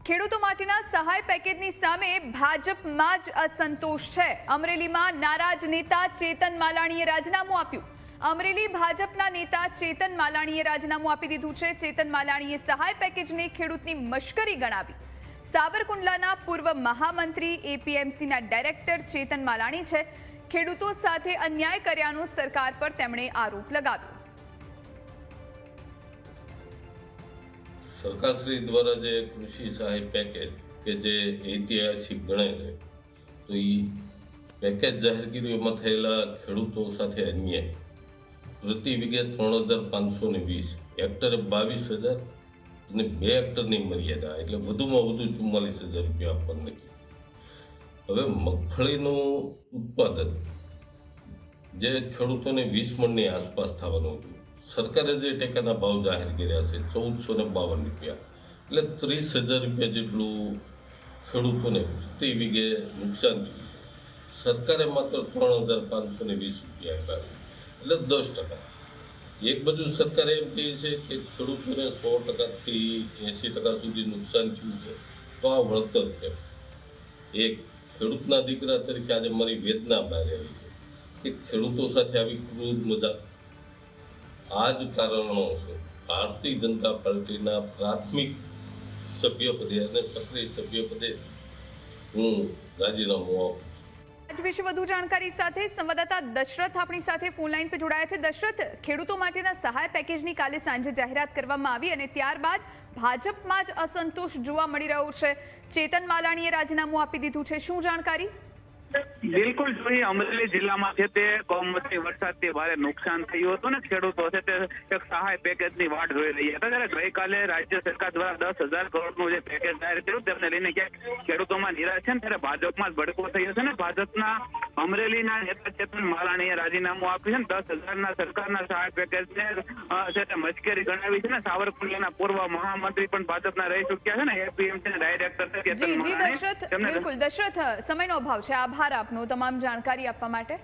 ખેડૂતો માટેના સહાય પેકેજની સામે ભાજપમાં જ અસંતોષ છે। અમરેલીમાં નારાજ નેતા ચેતન માલાણીએ રાજીનામું આપ્યું। અમરેલી ભાજપના નેતા ચેતન માલાણીએ રાજીનામું આપી દીધું છે। ચેતન માલાણીએ સહાય પેકેજને ખેડૂતની મશ્કરી ગણાવી। સાબરકુંડલાના પૂર્વ મહામંત્રી એપીએમસીના ડાયરેક્ટર ચેતન માલાણી છે। ખેડૂતો સાથે અન્યાય કર્યાનો સરકાર પર તેમણે આરોપ લગાવ્યો। સરકારશ્રી દ્વારા જે કૃષિ સહાય પેકેજ કે જે ઐતિહાસિક ગણાય છે, તો એ પેકેજ જાહેર કર્યું એમાં થયેલા ખેડૂતો સાથે અન્યાય પ્રતિ વીઘે 3,520, હેક્ટરે 22,000 અને 2 હેક્ટરની મર્યાદા એટલે વધુમાં વધુ 44,000 રૂપિયા આપવાનું નક્કી। હવે મગફળીનું ઉત્પાદન જે ખેડૂતોને 20 મણની આસપાસ થવાનું હતું, સરકારે જે ટેકાના ભાવ જાહેર કર્યા છે 1,452 રૂપિયા, એટલે 30,000 રૂપિયા જેટલું ખેડૂતોને પ્રતિ વીઘે નુકસાન થયું। સરકારે માત્ર 3,520 રૂપિયા આપ્યા છે, એટલે 10%। એક બાજુ સરકારે એમ કહે છે કે ખેડૂતોને 100%થી 80% સુધી નુકસાન થયું છે, તો આ વળતર છે। એક ખેડૂતના દીકરા તરીકે આજે મારી વેદના બહાર આવી છે કે ખેડૂતો સાથે આવી ક્રૂર મજાક। આ જ કારણો છે ભારતીય જનતા પાર્ટીના પ્રાથમિક સભ્યપદે અને સક્રિય સભ્યપદે હું રાજીનામું આપું છું। આજ વિશે વધુ જાણકારી સાથે સંવાદદાતા દશરથ આપણી સાથે ફોન લાઈન પર જોડાયા છે। દશરથ, ખેડૂતો માટેના સહાય પેકેજની કાલે સાંજે જાહેરાત કરવામાં આવી અને ત્યારબાદ ભાજપમાં જ અસંતોષ જોવા મળી રહ્યો છે। ચેતન માલાણીએ રાજીનામું આપી દીધું છે, શું જાણકારી? બિલકુલ જોઈએ, અમરેલી જિલ્લામાં છે તે કમોસમી વરસાદથી ભારે નુકસાન થયું હતું ને ખેડૂતો છે તે એક સહાય પેકેજની વાટ જોઈ રહ્યા હતા। ત્યારે ગઈકાલે રાજ્ય સરકાર દ્વારા 10,000 કરોડનું જે પેકેજ જાહેર કર્યું તેમને લઈને ક્યાંક ખેડૂતોમાં નિરાશ છે ને ત્યારે ભાજપમાં જ ભડકો થયો છે ને ભાજપના અમરેલીના નેતા ચેતન માલાણીએ રાજીનામું આપ્યું છે ને 10,000ના સરકારના સહાય પેકેજને છે તે મશ્કરી ગણાવી છે ને સાબરકુંડલાના પૂર્વ મહામંત્રી પણ ભાજપના રહી ચૂક્યા છે ને એપીએમસીના ડાયરેક્ટર છે ચેતન માલાણી। બિલકુલ દશરથ, સમયનો અભાવ છે। આભાર આપનો તમામ જાણકારી આપવા માટે।